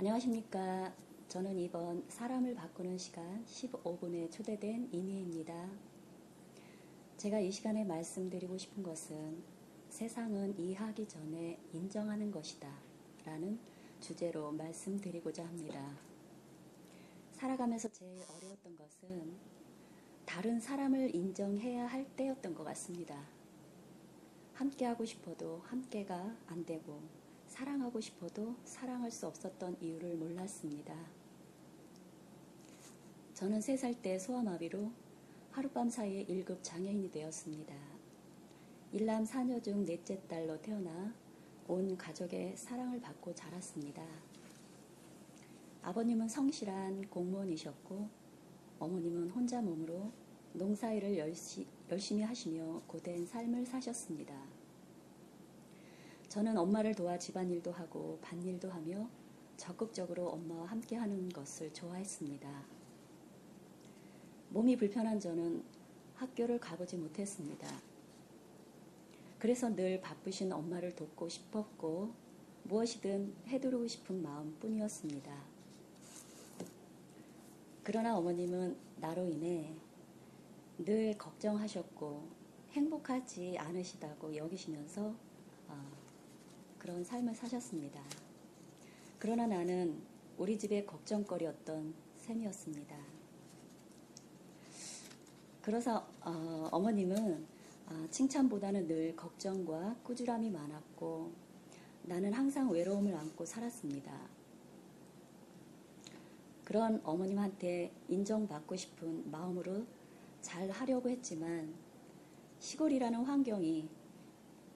안녕하십니까. 저는 이번 사람을 바꾸는 시간 15분에 초대된 이미입니다. 제가 이 시간에 말씀드리고 싶은 것은 세상은 이해하기 전에 인정하는 것이다 라는 주제로 말씀드리고자 합니다. 살아가면서 제일 어려웠던 것은 다른 사람을 인정해야 할 때였던 것 같습니다. 함께하고 싶어도 함께가 안 되고 사랑하고 싶어도 사랑할 수 없었던 이유를 몰랐습니다. 저는 3살 때 소아마비로 하룻밤 사이에 1급 장애인이 되었습니다. 일남 4녀 중 넷째 딸로 태어나 온 가족의 사랑을 받고 자랐습니다. 아버님은 성실한 공무원이셨고 어머님은 혼자 몸으로 농사일을 열심히 하시며 고된 삶을 사셨습니다. 저는 엄마를 도와 집안일도 하고 밭일도 하며 적극적으로 엄마와 함께하는 것을 좋아했습니다. 몸이 불편한 저는 학교를 가보지 못했습니다. 그래서 늘 바쁘신 엄마를 돕고 싶었고 무엇이든 해드리고 싶은 마음뿐이었습니다. 그러나 어머님은 나로 인해 늘 걱정하셨고 행복하지 않으시다고 여기시면서 그런 삶을 사셨습니다. 그러나 나는 우리 집의 걱정거리였던 셈이었습니다. 그래서 어머님은 칭찬보다는 늘 걱정과 꾸지람이 많았고 나는 항상 외로움을 안고 살았습니다. 그런 어머님한테 인정받고 싶은 마음으로 잘 하려고 했지만 시골이라는 환경이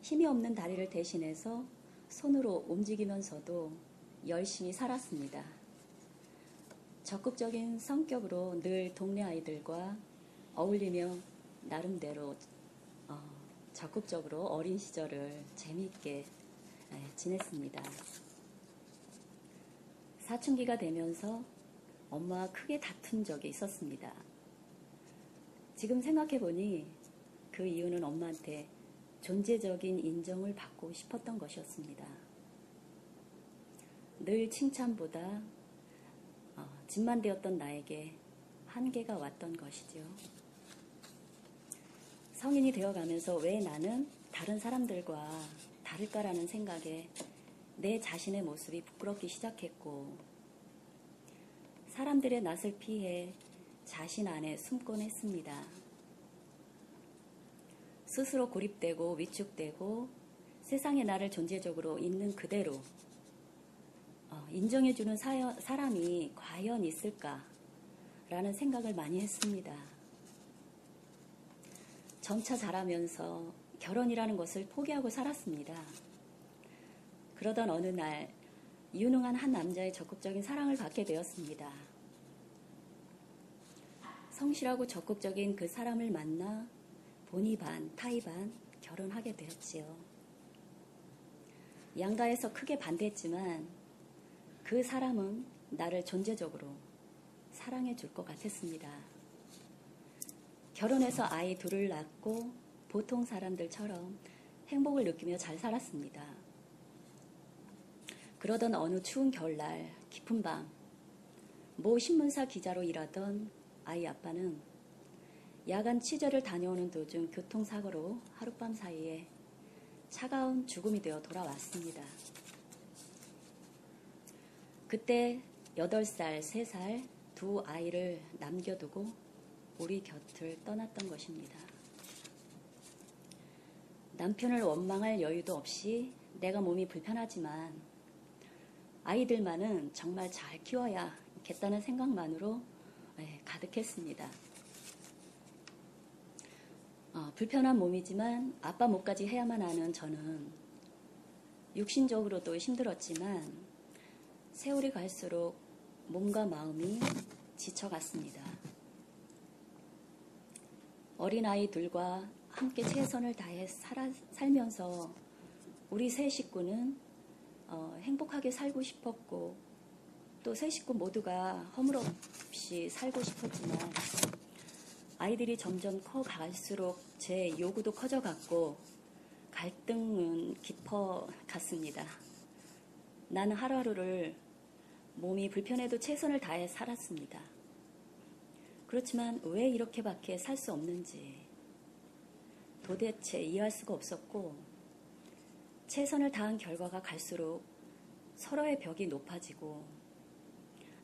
힘이 없는 다리를 대신해서 손으로 움직이면서도 열심히 살았습니다. 적극적인 성격으로 늘 동네 아이들과 어울리며 나름대로 적극적으로 어린 시절을 재미있게 지냈습니다. 사춘기가 되면서 엄마와 크게 다툰 적이 있었습니다. 지금 생각해보니 그 이유는 엄마한테 존재적인 인정을 받고 싶었던 것이었습니다. 늘 칭찬보다 집만 되었던 나에게 한계가 왔던 것이죠. 성인이 되어가면서 왜 나는 다른 사람들과 다를까라는 생각에 내 자신의 모습이 부끄럽기 시작했고 사람들의 낯을 피해 자신 안에 숨곤 했습니다. 스스로 고립되고 위축되고 세상에 나를 존재적으로 있는 그대로 인정해주는 사람이 과연 있을까라는 생각을 많이 했습니다. 점차 자라면서 결혼이라는 것을 포기하고 살았습니다. 그러던 어느 날 유능한 한 남자의 적극적인 사랑을 받게 되었습니다. 성실하고 적극적인 그 사람을 만나 본의 반, 타의 반 결혼하게 되었지요. 양가에서 크게 반대했지만 그 사람은 나를 존재적으로 사랑해 줄 것 같았습니다. 결혼해서 아이 둘을 낳고 보통 사람들처럼 행복을 느끼며 잘 살았습니다. 그러던 어느 추운 겨울날 깊은 밤 모 신문사 기자로 일하던 아이 아빠는 야간 취재를 다녀오는 도중 교통사고로 하룻밤 사이에 차가운 죽음이 되어 돌아왔습니다. 그때 8살, 3살 두 아이를 남겨두고 우리 곁을 떠났던 것입니다. 남편을 원망할 여유도 없이 내가 몸이 불편하지만 아이들만은 정말 잘 키워야겠다는 생각만으로 가득했습니다. 불편한 몸이지만 아빠 몫까지 해야만 하는 저는 육신적으로도 힘들었지만 세월이 갈수록 몸과 마음이 지쳐갔습니다. 어린아이들과 함께 최선을 다해 살면서 우리 세 식구는 행복하게 살고 싶었고 또 세 식구 모두가 허물없이 살고 싶었지만 아이들이 점점 커갈수록 제 요구도 커져갔고 갈등은 깊어갔습니다. 나는 하루하루를 몸이 불편해도 최선을 다해 살았습니다. 그렇지만 왜 이렇게밖에 살 수 없는지 도대체 이해할 수가 없었고, 최선을 다한 결과가 갈수록 서로의 벽이 높아지고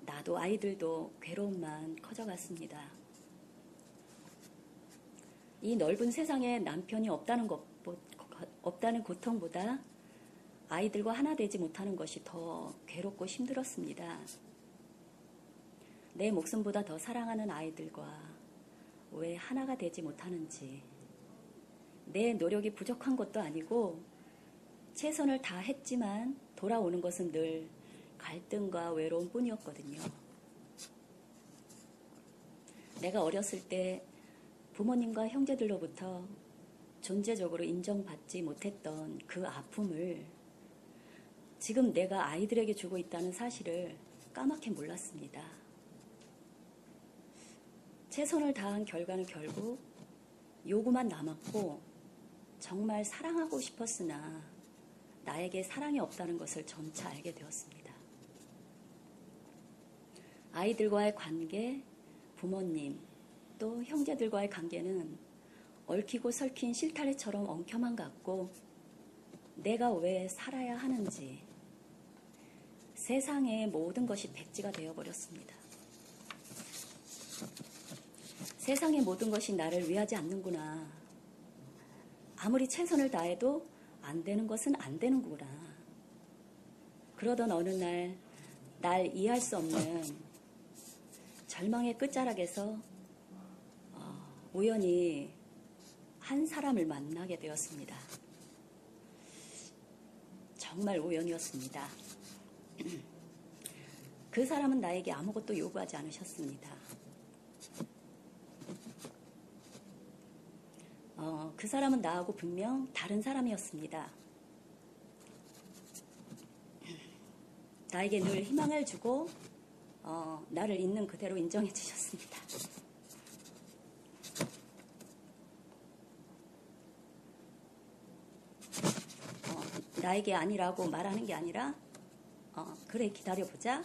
나도 아이들도 괴로움만 커져갔습니다. 이 넓은 세상에 남편이 없다는 고통보다 아이들과 하나 되지 못하는 것이 더 괴롭고 힘들었습니다. 내 목숨보다 더 사랑하는 아이들과 왜 하나가 되지 못하는지, 내 노력이 부족한 것도 아니고 최선을 다했지만 돌아오는 것은 늘 갈등과 외로움뿐이었거든요. 내가 어렸을 때 부모님과 형제들로부터 존재적으로 인정받지 못했던 그 아픔을 지금 내가 아이들에게 주고 있다는 사실을 까맣게 몰랐습니다. 최선을 다한 결과는 결국 요구만 남았고, 정말 사랑하고 싶었으나 나에게 사랑이 없다는 것을 점차 알게 되었습니다. 아이들과의 관계, 부모님, 또 형제들과의 관계는 얽히고 설킨 실타래처럼 엉켜만 같고, 내가 왜 살아야 하는지 세상의 모든 것이 백지가 되어버렸습니다. 세상의 모든 것이 나를 위하지 않는구나. 아무리 최선을 다해도 안 되는 것은 안 되는구나. 그러던 어느 날 이해할 수 없는 절망의 끝자락에서 우연히 한 사람을 만나게 되었습니다. 정말 우연이었습니다. 그 사람은 나에게 아무것도 요구하지 않으셨습니다. 그 사람은 나하고 분명 다른 사람이었습니다. 나에게 늘 희망을 주고 나를 있는 그대로 인정해 주셨습니다. 나에게 아니라고 말하는 게 아니라 그래 기다려보자.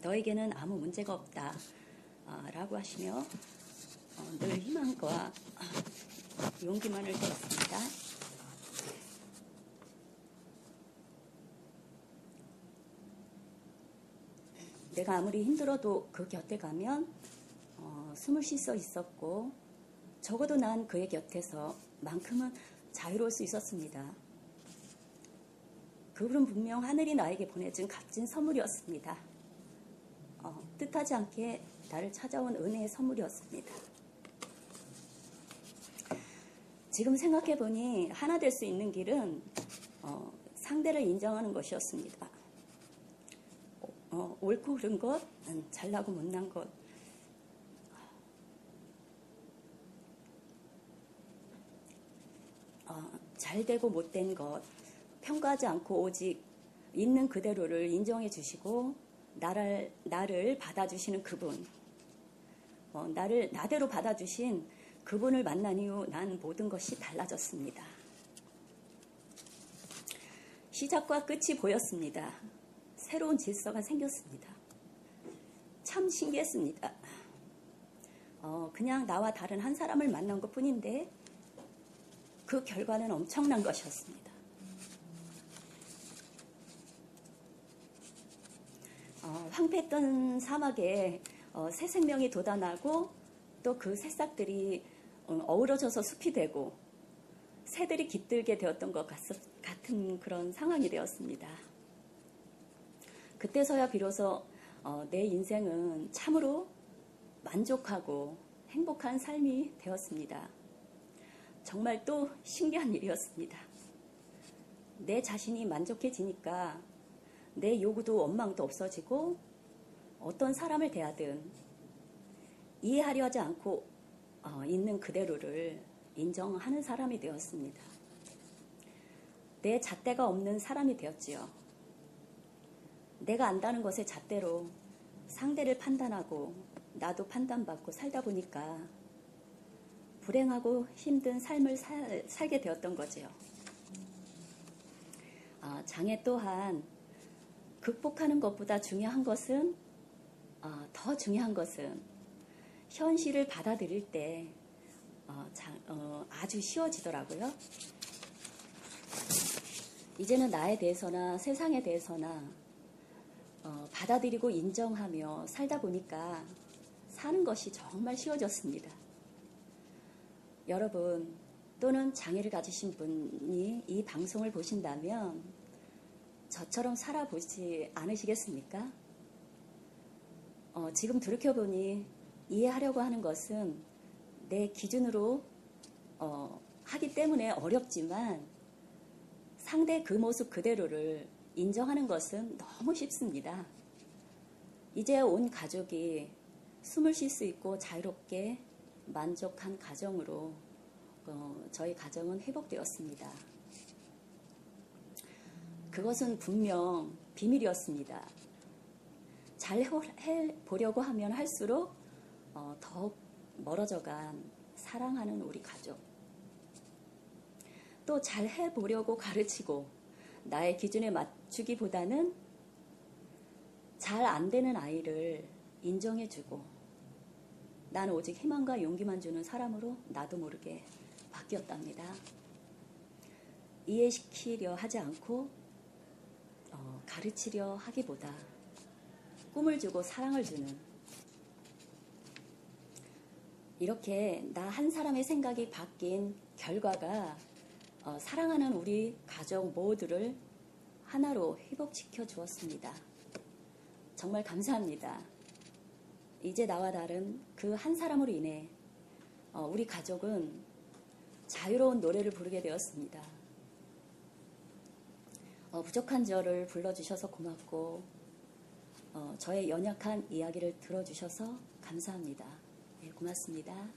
너에게는 아무 문제가 없다. 라고 하시며 늘 희망과 용기만을 드렸습니다. 내가 아무리 힘들어도 그 곁에 가면 숨을 쉴 수 있었고, 적어도 난 그의 곁에서만큼은 자유로울 수 있었습니다. 그분은 분명 하늘이 나에게 보내준 값진 선물이었습니다. 뜻하지 않게 나를 찾아온 은혜의 선물이었습니다. 지금 생각해보니 하나 될 수 있는 길은 상대를 인정하는 것이었습니다. 옳고 그른 것, 잘나고 못난 것, 잘되고 못된 것, 평가하지 않고 오직 있는 그대로를 인정해 주시고 나를 받아주시는 그분, 나를 나대로 받아주신 그분을 만난 이후 난 모든 것이 달라졌습니다. 시작과 끝이 보였습니다. 새로운 질서가 생겼습니다. 참 신기했습니다. 그냥 나와 다른 한 사람을 만난 것 뿐인데 그 결과는 엄청난 것이었습니다. 황폐했던 사막에 새 생명이 돋아나고 또 그 새싹들이 어우러져서 숲이 되고 새들이 깃들게 되었던 것 같은 그런 상황이 되었습니다. 그때서야 비로소 내 인생은 참으로 만족하고 행복한 삶이 되었습니다. 정말 또 신기한 일이었습니다. 내 자신이 만족해지니까 내 요구도 원망도 없어지고 어떤 사람을 대하든 이해하려 하지 않고 있는 그대로를 인정하는 사람이 되었습니다. 내 잣대가 없는 사람이 되었지요. 내가 안다는 것의 잣대로 상대를 판단하고 나도 판단받고 살다 보니까 불행하고 힘든 삶을 살게 되었던 거지요. 장애 또한 극복하는 것보다 중요한 것은 더 중요한 것은 현실을 받아들일 때 아주 쉬워지더라고요. 이제는 나에 대해서나 세상에 대해서나 받아들이고 인정하며 살다 보니까 사는 것이 정말 쉬워졌습니다. 여러분 또는 장애를 가지신 분이 이 방송을 보신다면 저처럼 살아보지 않으시겠습니까? 지금 돌이켜보니 이해하려고 하는 것은 내 기준으로 하기 때문에 어렵지만 상대 그 모습 그대로를 인정하는 것은 너무 쉽습니다. 이제 온 가족이 숨을 쉴 수 있고 자유롭게 만족한 가정으로 저희 가정은 회복되었습니다. 그것은 분명 비밀이었습니다. 잘 해보려고 하면 할수록 더욱 멀어져간 사랑하는 우리 가족. 또 잘 해보려고 가르치고 나의 기준에 맞추기보다는 잘 안 되는 아이를 인정해주고 나는 오직 희망과 용기만 주는 사람으로 나도 모르게 바뀌었답니다. 이해시키려 하지 않고 가르치려 하기보다 꿈을 주고 사랑을 주는 이렇게 나 한 사람의 생각이 바뀐 결과가 사랑하는 우리 가족 모두를 하나로 회복시켜 주었습니다. 정말 감사합니다. 이제 나와 다른 그 한 사람으로 인해 우리 가족은 자유로운 노래를 부르게 되었습니다. 부족한 저를 불러주셔서 고맙고 저의 연약한 이야기를 들어주셔서 감사합니다. 네, 고맙습니다.